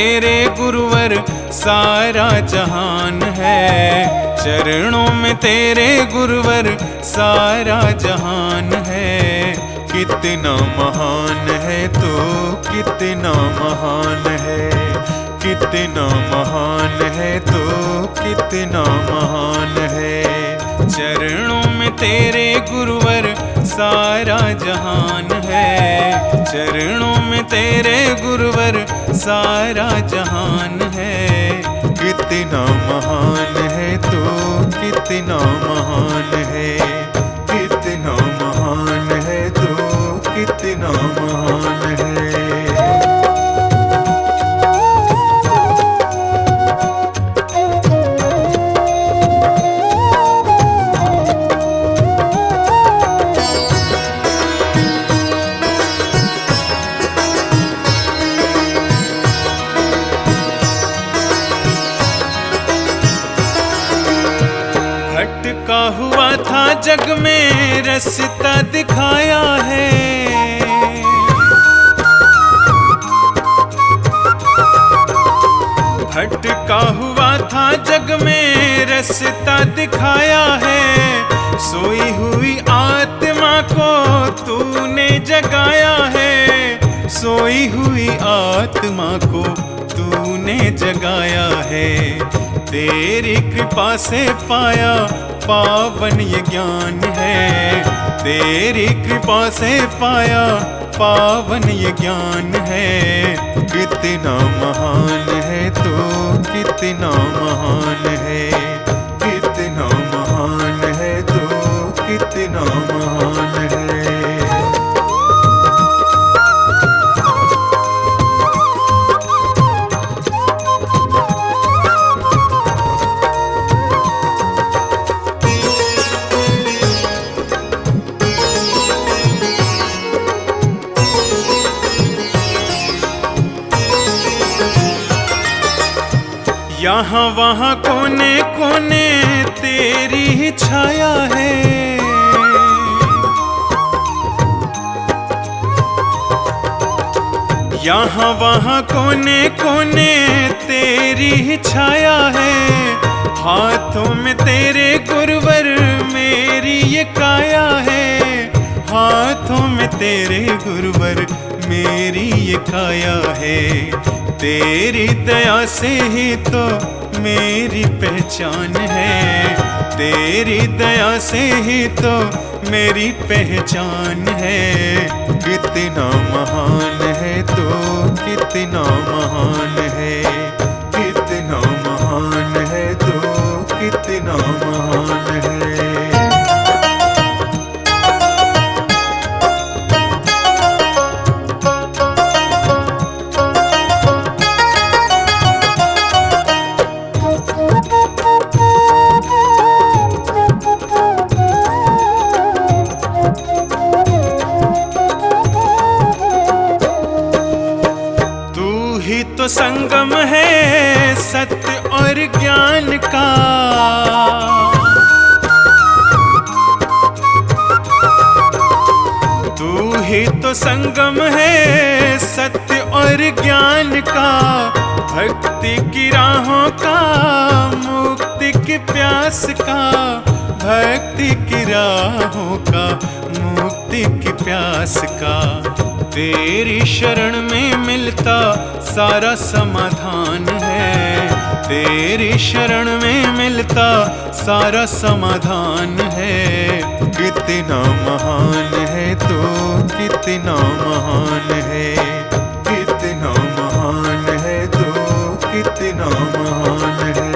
तेरे गुरुवर सारा जहान है। चरणों में तेरे गुरुवर सारा जहान है। कितना महान है तो कितना महान है, कितना महान है तो कितना महान है। चरणों में तेरे गुरुवर सारा जहान है। चरणों में तेरे गुरुवर सारा जहान है। कितना महान है तो कितना महान है, कितना महान है तो कितना महान है। भटका हुआ था जग में रास्ता दिखाया है। भटका हुआ था जग में रास्ता दिखाया है। सोई हुई आत्मा को तूने जगाया है। सोई हुई आत्मा को तूने जगाया है। तेरी कृपा से पाया पावन ये ज्ञान है। तेरी कृपा से पाया पावन ये ज्ञान है। कितना महान है तो कितना महान है, कितना महान है तो कितना महान है। यहाँ वहाँ कोने कोने तेरी ही छाया है। यहाँ वहाँ कोने कोने तेरी ही छाया है। हाथों में तेरे गुरुवर मेरी ये काया है। हाथों में तेरे गुरुवर मेरी ये काया है। तेरी दया से ही तो मेरी पहचान है। तेरी दया से ही तो मेरी पहचान है। कितना महान है तो कितना महान है, कितना महान है तो कितना महान है। तो संगम है सत्य और ज्ञान का। तू ही तो संगम है सत्य और ज्ञान का। भक्ति की राहों का, मुक्ति की प्यास का। भक्ति की राहों का, मुक्ति की प्यास का। तेरी शरण में मिलता सारा समाधान है। तेरी शरण में मिलता सारा समाधान है। कितना महान है तो कितना महान है, कितना महान है तो कितना महान है।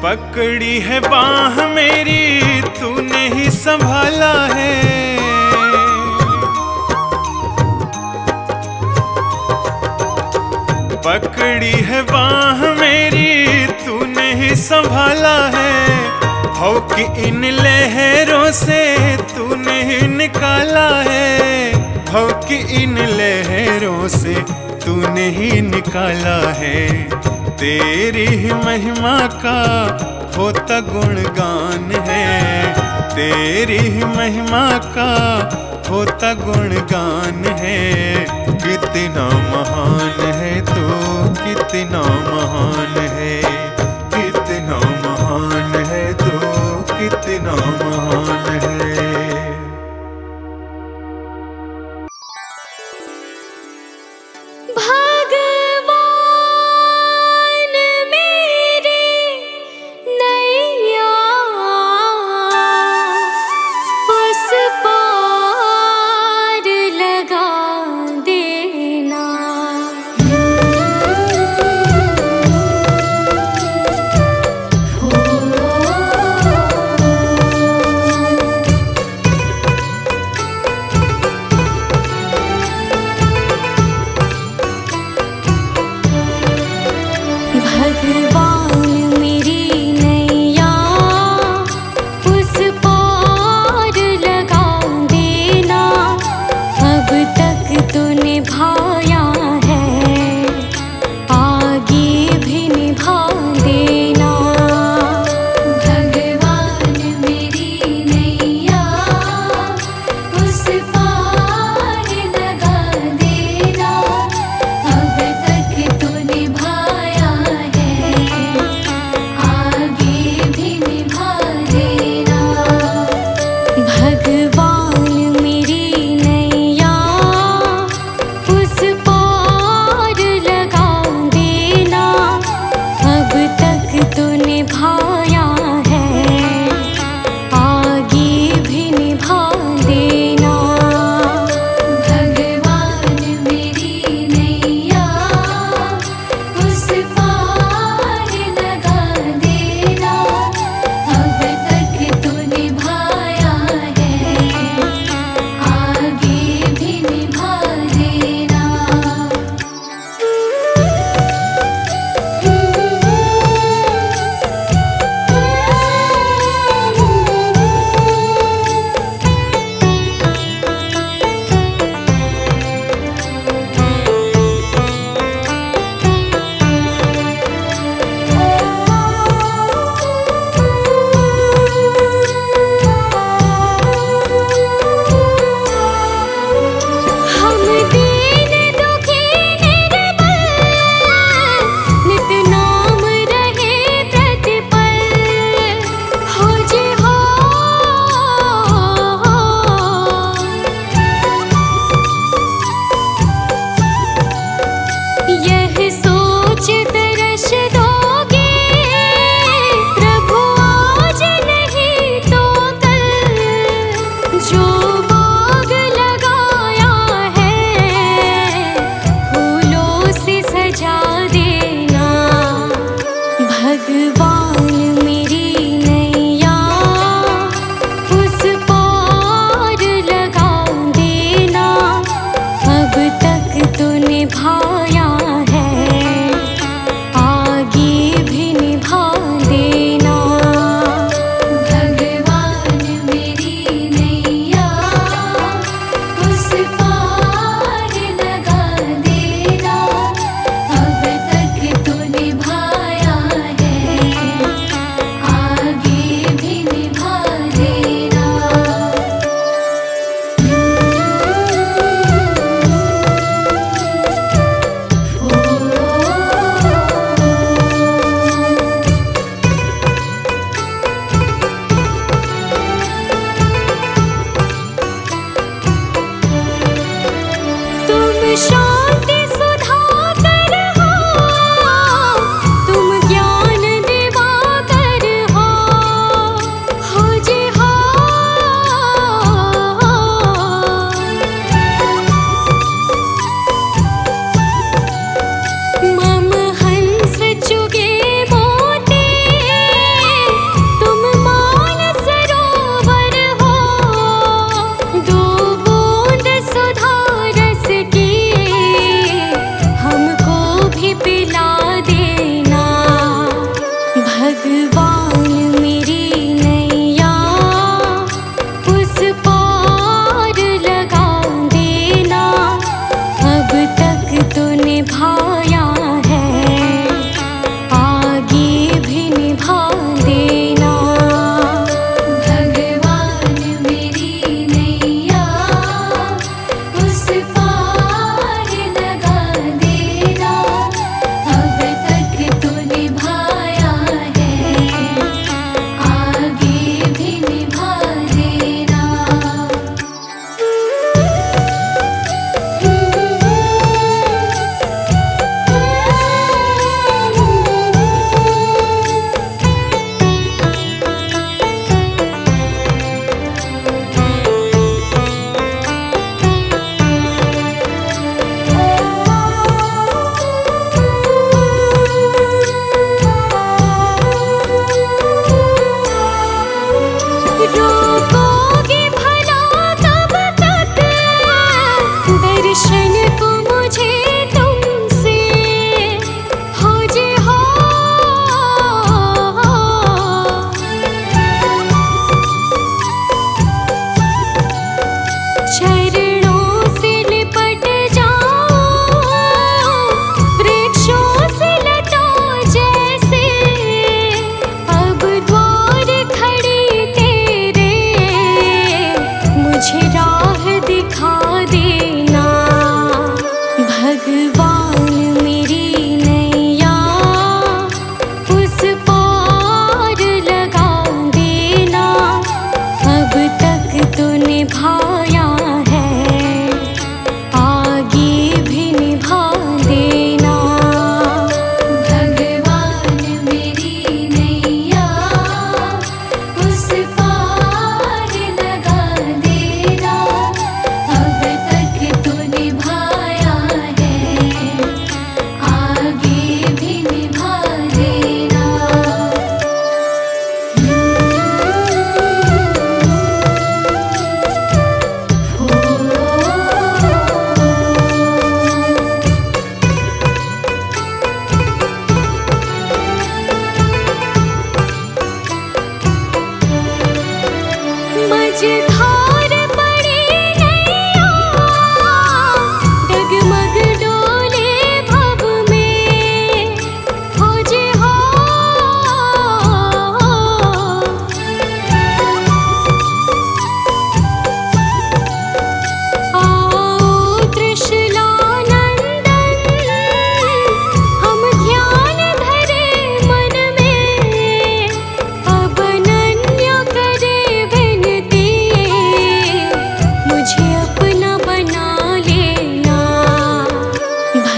पकड़ी है बाह मेरी तूने ही संभाला है। पकड़ी है बाह मेरी तूने ही संभाला है। हो कि इन लहरों से तूने ही निकाला है, हो कि इन लहरों से तूने ही निकाला है। तेरी ही महिमा का होता गुणगान है, तेरी ही महिमा का होता गुणगान है। कितना महान है तू, कितना महान है, कितना महान है तू, कितना महान है।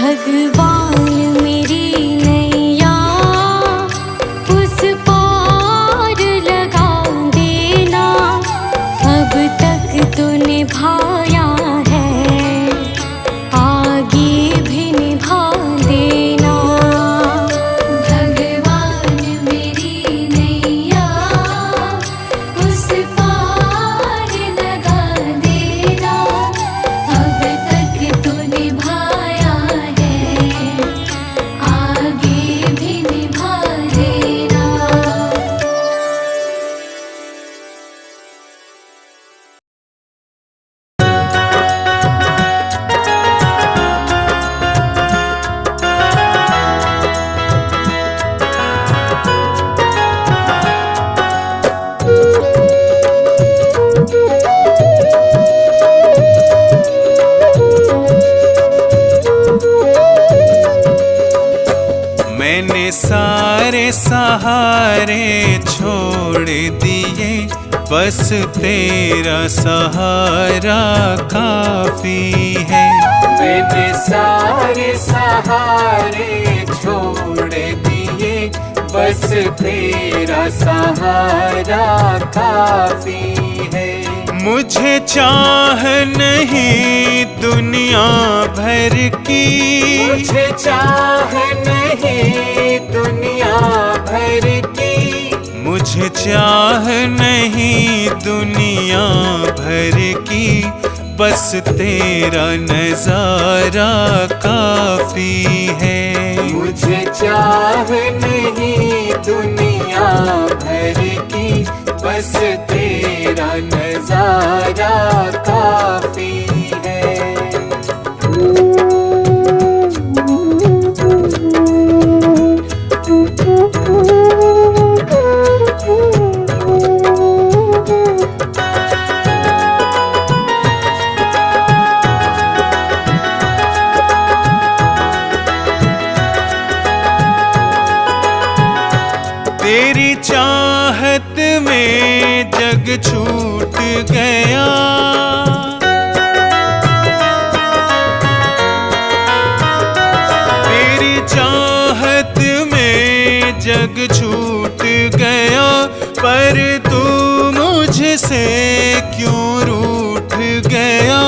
भगवान मेरी नैया उस पार लगा देना, अब तक तो निभाया है आगे भी निभा देना। भगवान मेरी नैया उस पार लगा देना, अब तक तो निभाया है आगे भी निभा देना। मैंने सारे सहारे छोड़ दिए, बस तेरा सहारा काफी है। मैंने सारे सहारे छोड़ दिए, बस तेरा सहारा काफी है। मुझे चाह नहीं दुनिया भर की, मुझे चाह नहीं दुनिया भर की, मुझे चाह नहीं दुनिया भर की, बस तेरा नजारा काफी है। मुझे चाह नहीं दुनिया भर की, बस तेरा नजारा काफी है। तेरी चाहत में जग छूट गया, तेरी चाहत में जग छूट गया, पर तू मुझसे क्यों रूठ गया।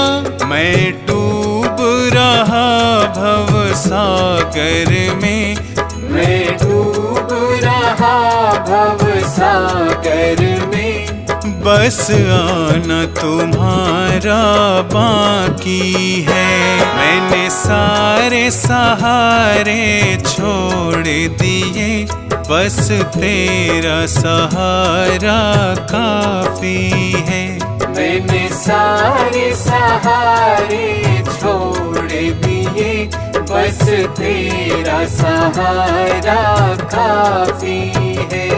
मैं डूब रहा भव सागर में, मैं डूब रहा भव सागर में, बस आना तुम्हारा बाकी है। मैंने सारे सहारे छोड़ दिए, बस तेरा सहारा काफी है। मैंने सारे सहारे छोड़ दिए, बस तेरा सहारा काफी है।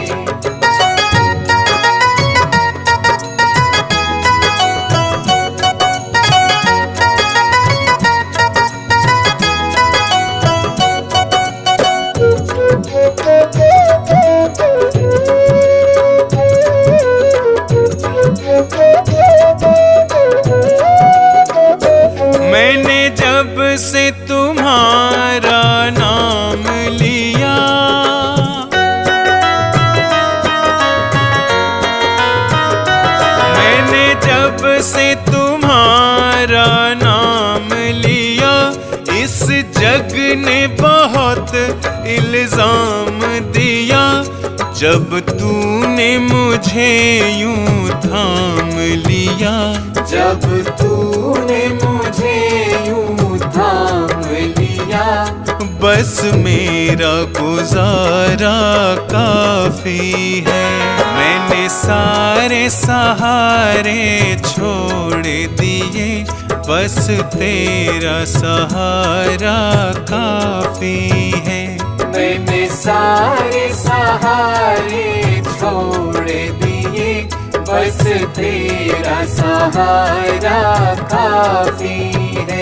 मैंने जब से तुम्हारा नाम लिया, मैंने जब से तुम्हारा नाम लिया, इस जग ने बहुत इल्जाम दिया। जब तूने मुझे यूं थाम लिया, जब तूने मुझे यूं थाम लिया, बस मेरा गुजारा काफी है। मैंने सारे सहारे छोड़ दिए, बस तेरा सहारा काफी है। मैंने सारे सहारे छोड़ दिए, बस तेरा सहारा काफी है।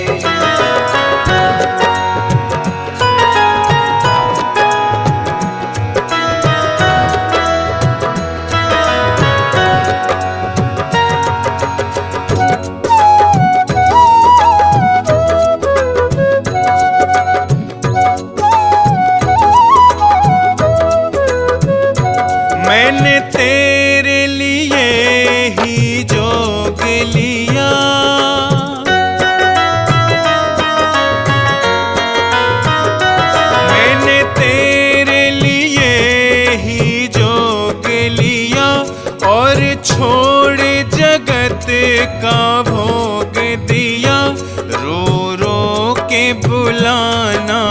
बुलाना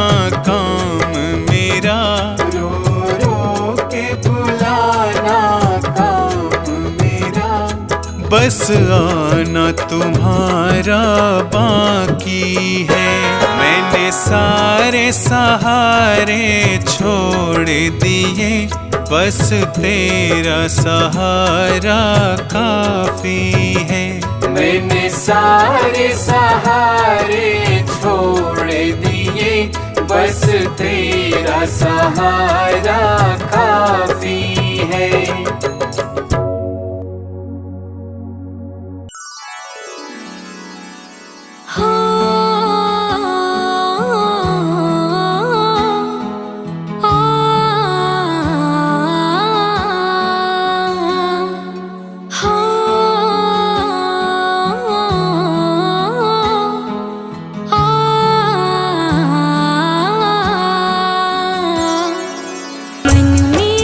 काम मेरा, रो रो के बुलाना काम मेरा, बस आना तुम्हारा बाकी है। मैंने सारे सहारे छोड़ दिए, बस तेरा सहारा काफी है। मैंने सारे सहारे छोड़ दिए, बस तेरा सहारा काफी है। मन में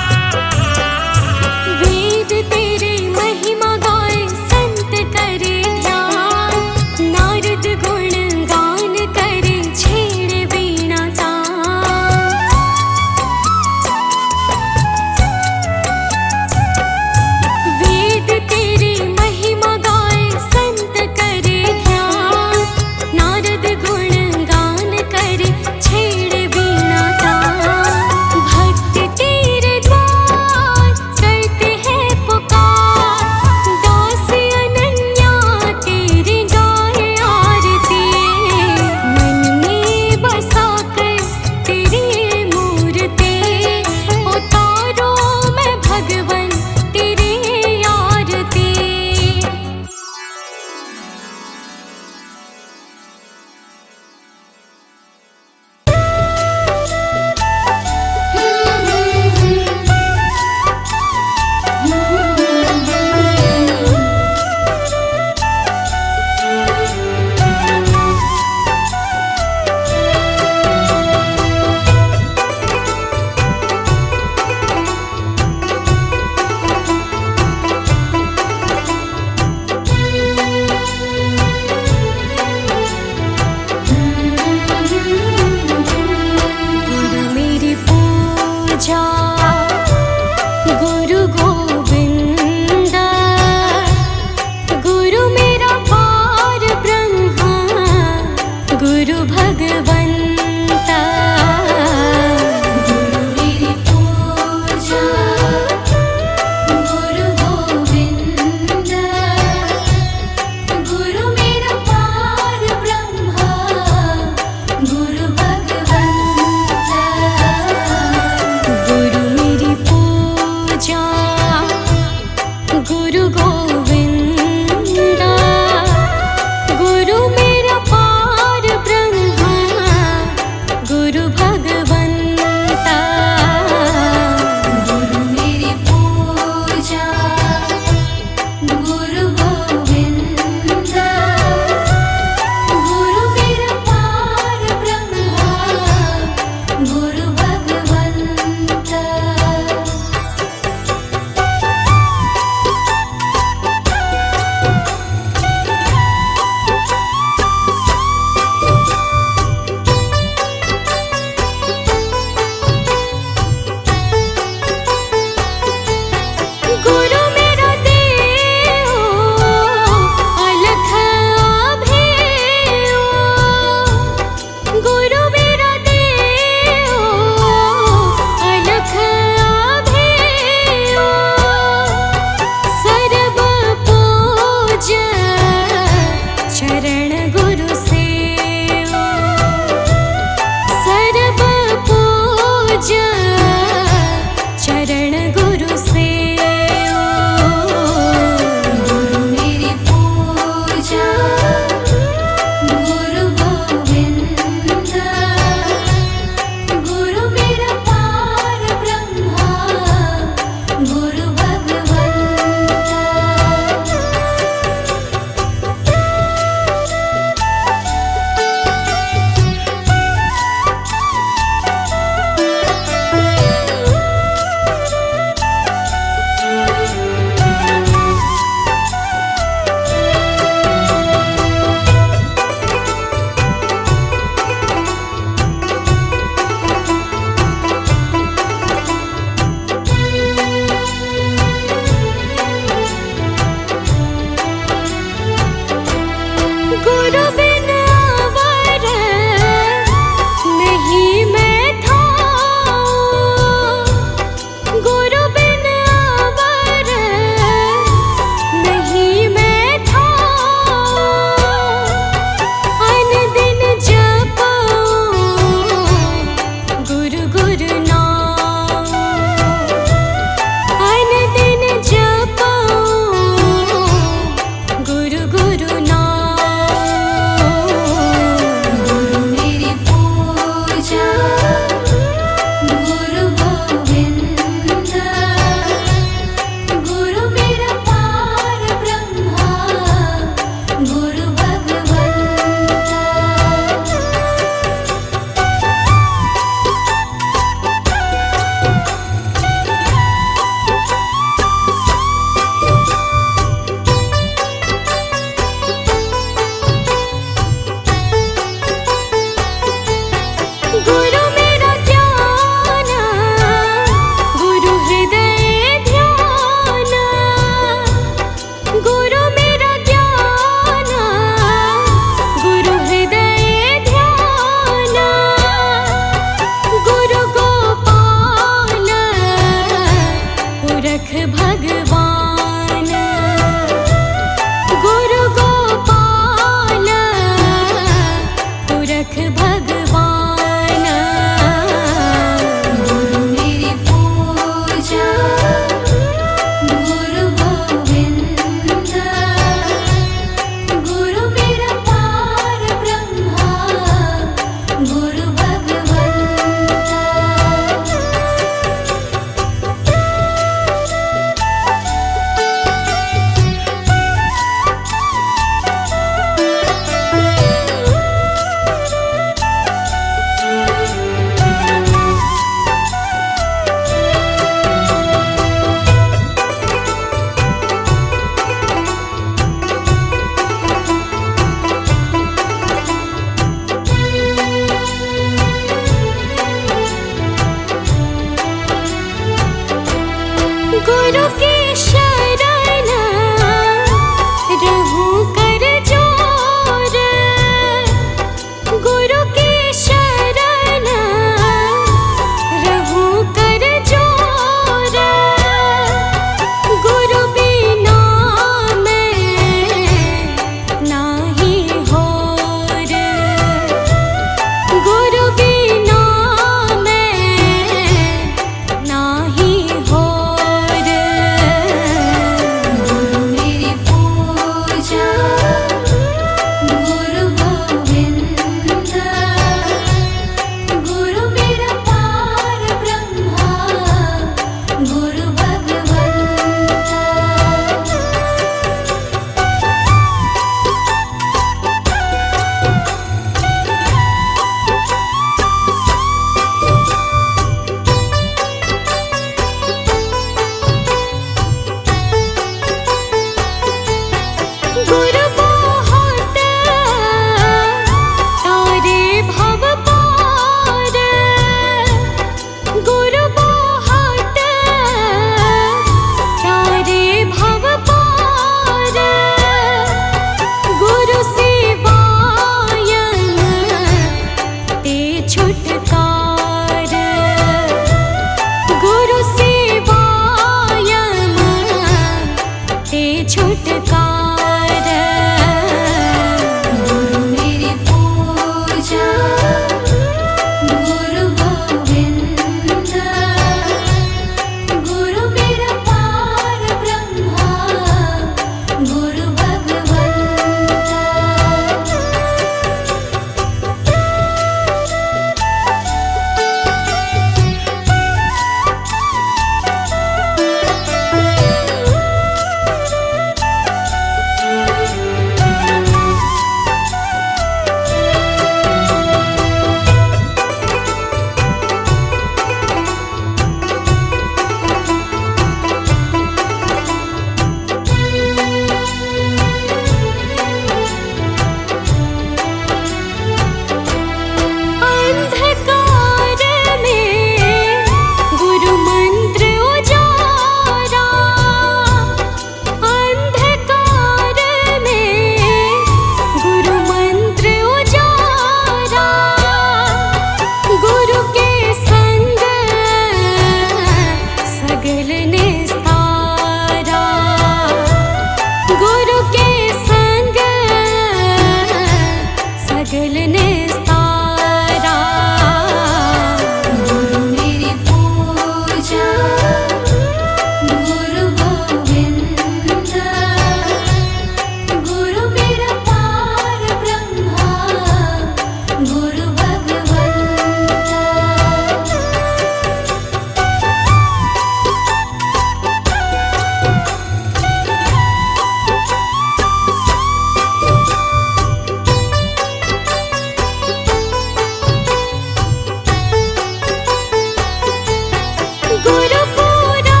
गुरुपुरा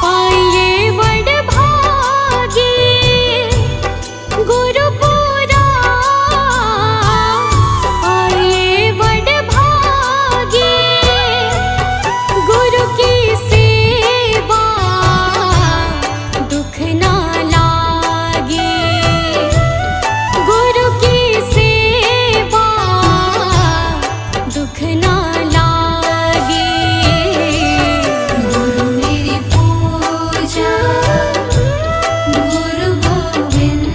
पाइए वडभागी, गुरुपुरा पाइए वडभागी, गुरु की सेवा दुख ना लागे, गुरु की सेवा दुख ना लागे। गुरु मेरी पूजा गुरु गोविंद,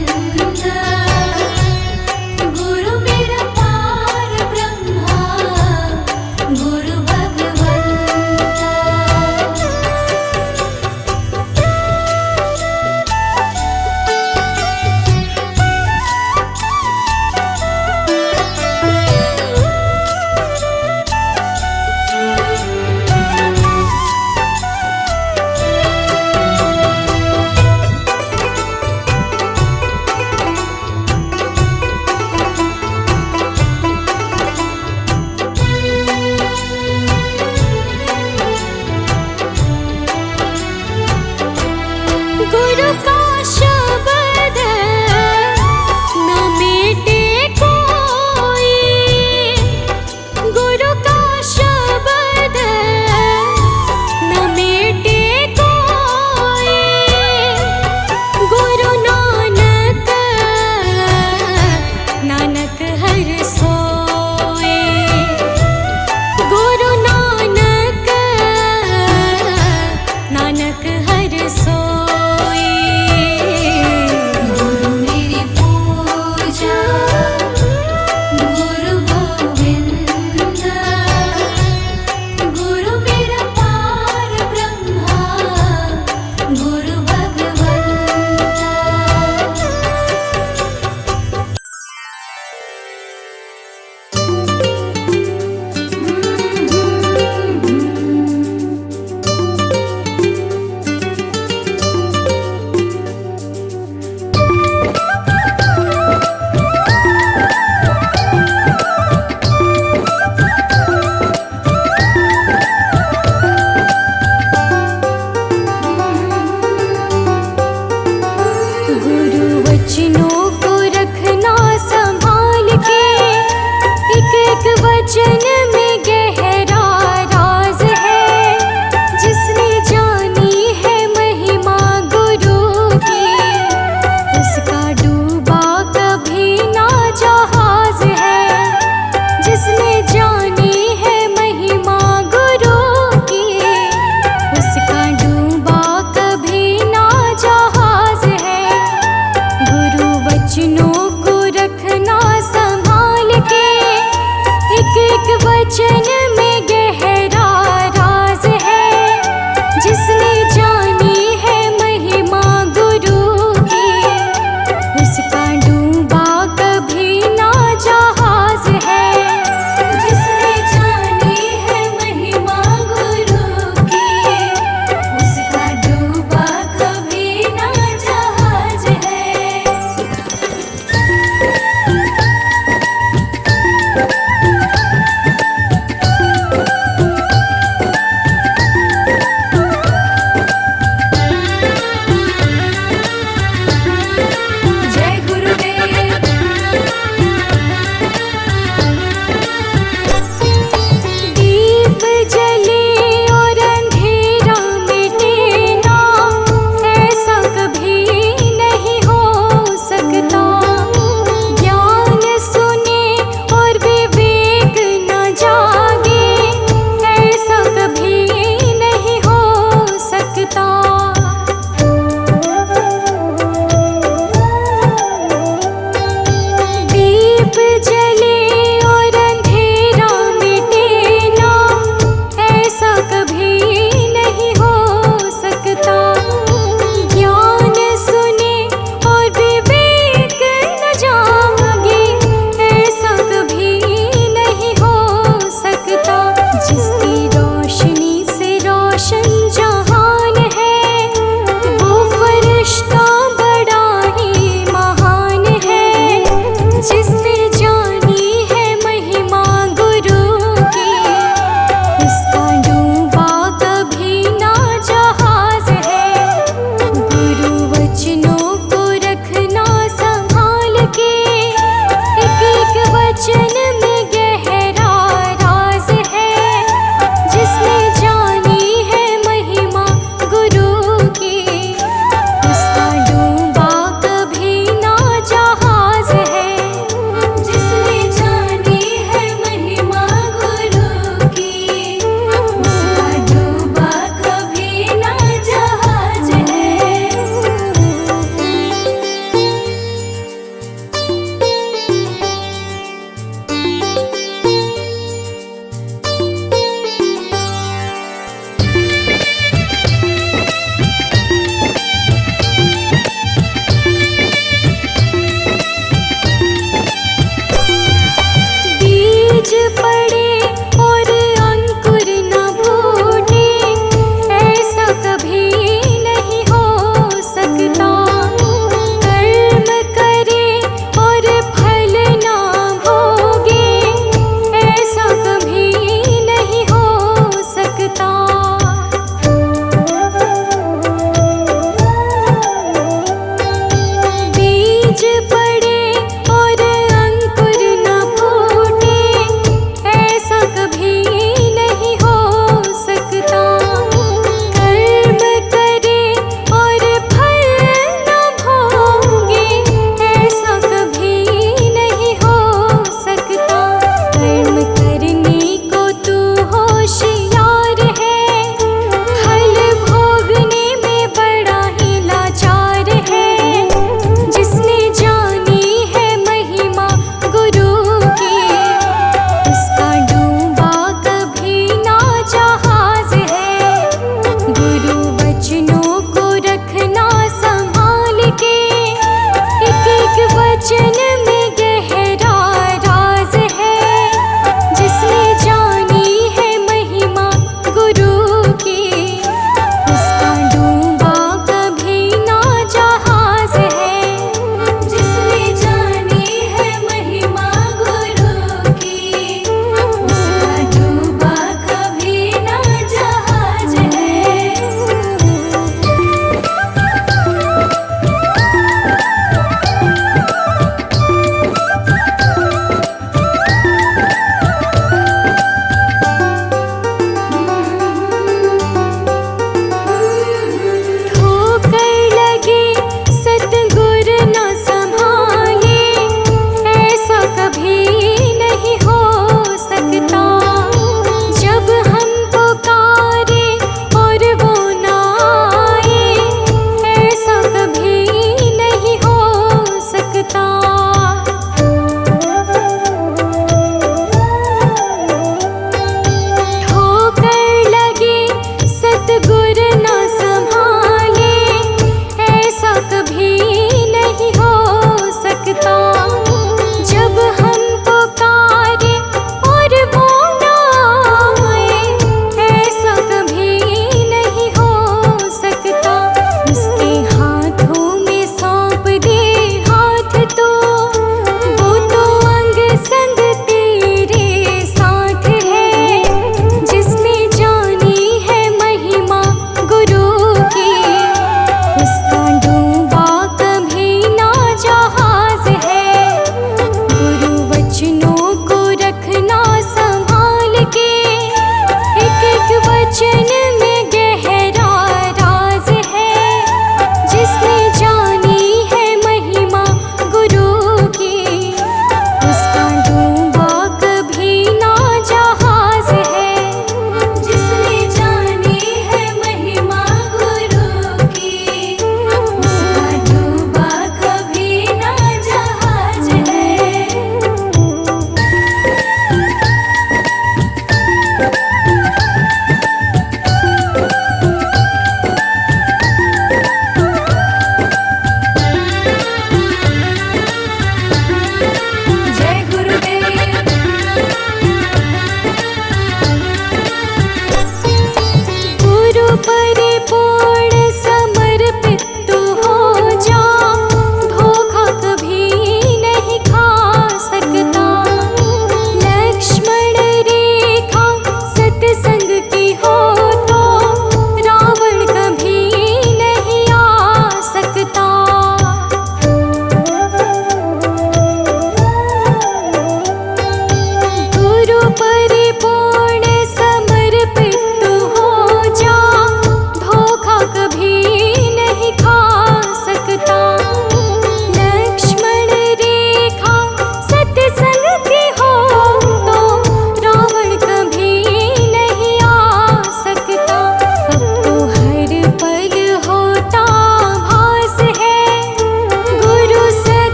गुरु मेरा पार ब्रह्मा गुरु भगवंता। गुरु का शब्द न मिटे कोई, गुरु का शब्द न मिटे कोई, गुरु नानक नानक हर सोए, गुरु नानक नानक हर सोए। गुरु मेरी पूजा गुरु गोविंद, गुरु मेरा पार ब्रह्मा गुरु भगवंता। गुरु वचनों को रखना संभाल के, एक एक वचन में गहरा राज है। जिसने जानी है महिमा गुरु की, उसका डूबा कभी ना जहाज है। जिसने जानी है महिमा गुरु की, उसका डूबा कभी ना जहाज है। गुरु वचनों को रखना संभाल के, एक एक वचन में गहरा राज है। जिसने जानी है महिमा गुरु की, उसका डूबा कभी ना जहाज है। जिसने जानी है महिमा गुरु की, उसका डूबा कभी ना जहाज है।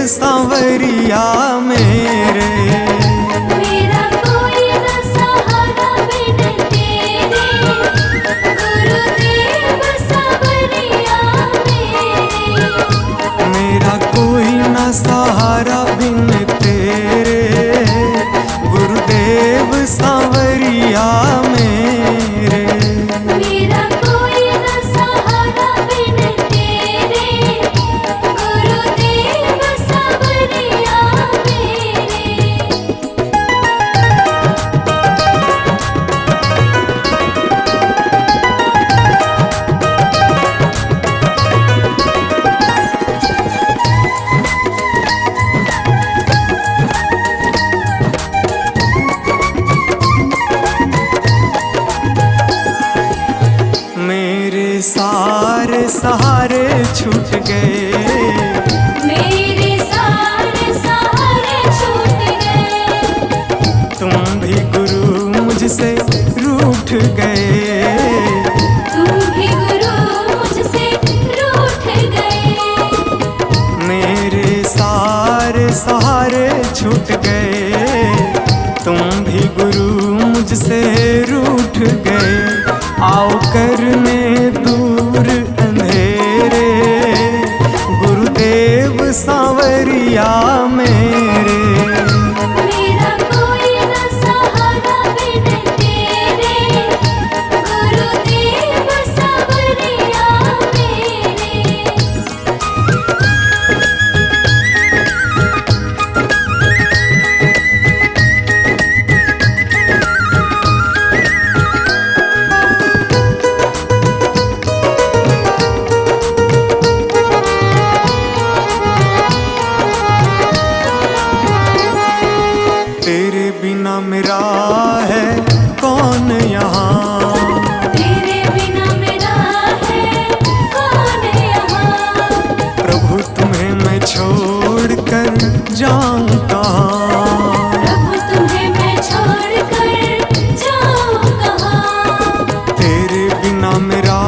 सांवरिया मेरे। मेरा कोई न सहारा बिन तेरे, गुरुदेव सांवरिया मेरे। मेरा कोई न सहारा बिन तेरे, गुरुदेव सांवरिया मेरे। मेरा कोई न सहारा बिन तेरे, गुरुदेव सांवरिया मेरे। मेरे सारे सहारे छूट गए, मेरे सारे सहारे छूट गए। तुम भी गुरु मुझसे रूठ गए। तुम भी गुरु मुझसे रूठ गए। मेरे सारे सहारे छूट गए, तुम भी गुरु मुझसे रूठ गए। आओ करने दूर अंधेरे, गुरुदेव सांवरिया मेरे। मेरा कोई न सहारा बिन तेरे, गुरुदेव सांवरिया मेरे। तेरे बिना मेरा है कौन यहाँ, तेरे बिना मेरा है कौन यहाँ। प्रभु तुम्हें मैं छोड़ कर जाऊं कहाँ। प्रभु तुम्हें मैं छोड़ कर जाऊं कहाँ। तेरे बिना मेरा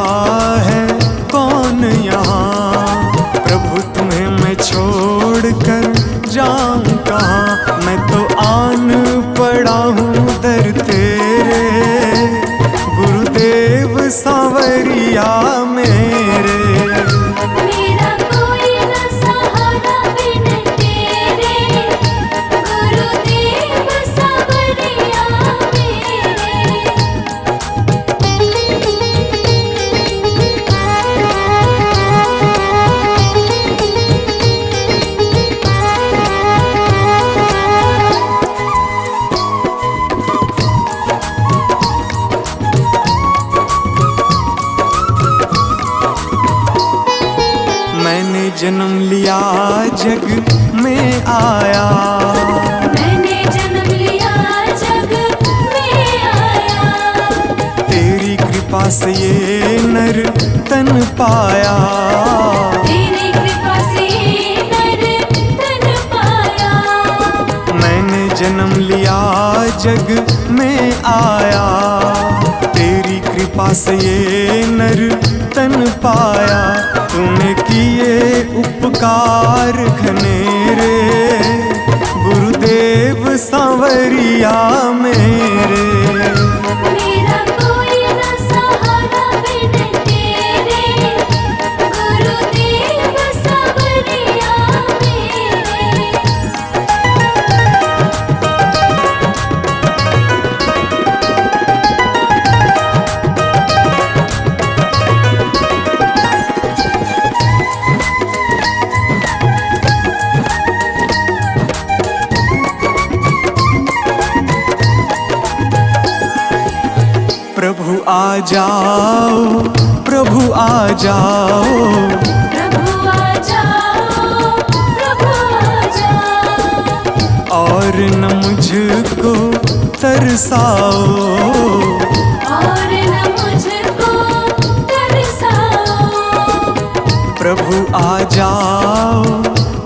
है कौन यहाँ, प्रभु तुम्हें मैं छोड़ कर जाऊं कहाँ। मैं तो आन पड़ा हूँ दर तेरे, गुरुदेव सांवरिया मेरे। मेरा कोई न सहारा बिन तेरे, गुरुदेव सांवरिया मेरे। मैंने जन्म लिया जग में आया, मैंने जन्म लिया जग में आया। तेरी कृपा से ये नर तन पाया। तेरी कृपा से नर तन पाया। मैंने जन्म लिया जग में आया, तेरी कृपा से ये नर तन पाया। तूने किए उपकार घनेरे, गुरुदेव सांवरिया मेरे। मेरा कोई न सहारा बिन तेरे, गुरुदेव सांवरिया मेरे। प्रभु आ जाओ, प्रभु आ जाओ, प्रभु आ जाओ, प्रभु आ जाओ। और न मुझको तरसाओ, और न मुझको तरसाओ। प्रभु आ जाओ,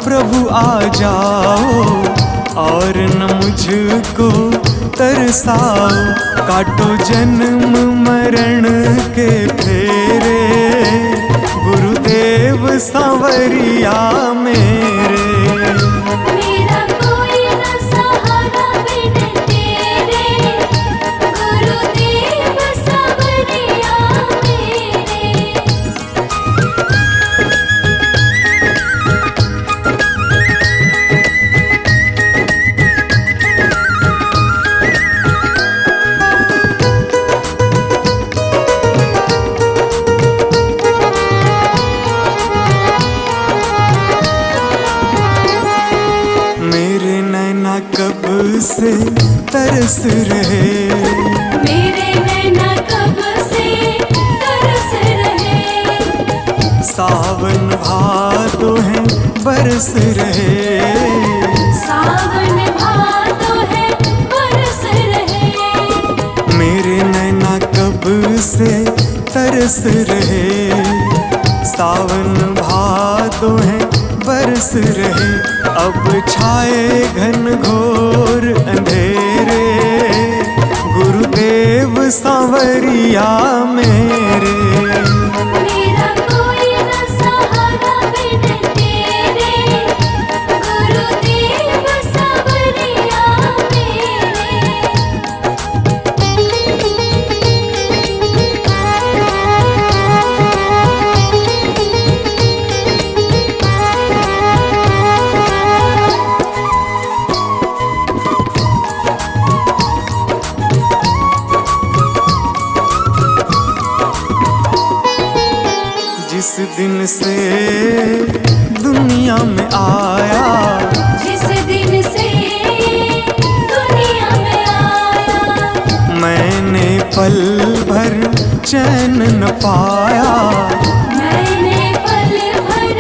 प्रभु आ जाओ, और न मुझको तरसाओ। काटो जन्म मरण के फेरे, गुरुदेव सांवरिया मेरे। कब से तरस रहे, मेरे नैना कब से तरस रहे। सावन भादो है बरस रहे, सावन भादो है बरस रहे। मेरे नैना कब से तरस रहे, सावन भादो है बरस रहे। अब छाए घन घोर अंधेरे, गुरुदेव सांवरिया मेरे। मेरा कोई न सहारा बिन तेरे, गुरुदेव सांवरिया जिस दिन से दुनिया में आया, जिस दिन से दुनिया में आया, मैंने पल भर चैन न पाया। मैंने पल भर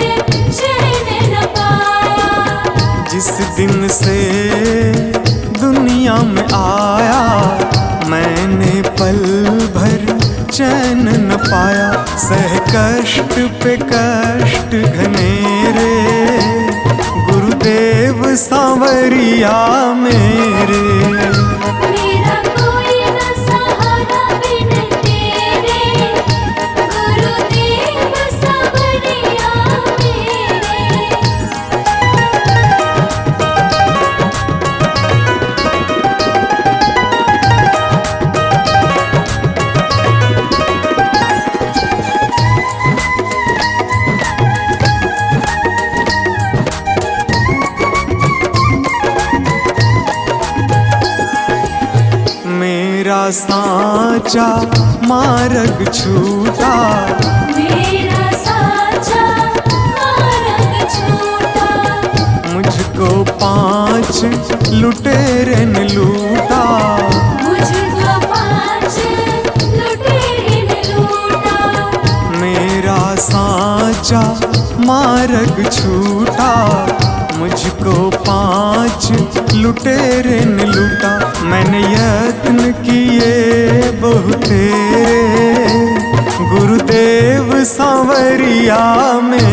चैन न पाया। जिस दिन से दुनिया में आया, मैंने पल भर चैन न पाया। सह कष्ट पे कष्ट घनेरे, गुरुदेव सांवरिया मेरे। मेरा कोई न सहारा बिन तेरे, गुरुदेव सांवरिया मेरे। मेरा साचा मार्ग छूटा, मेरा साचा मार्ग छूटा। मुझको 5 लुटेरे ने लूटा। मुझको 5 लुटेरे ने लूटा। मेरा साचा मार्ग छूटा, मुझको 5 लुटेरे ने लूटा। मैंने यत्न किए बहुतेरे, गुरुदेव सांवरिया में।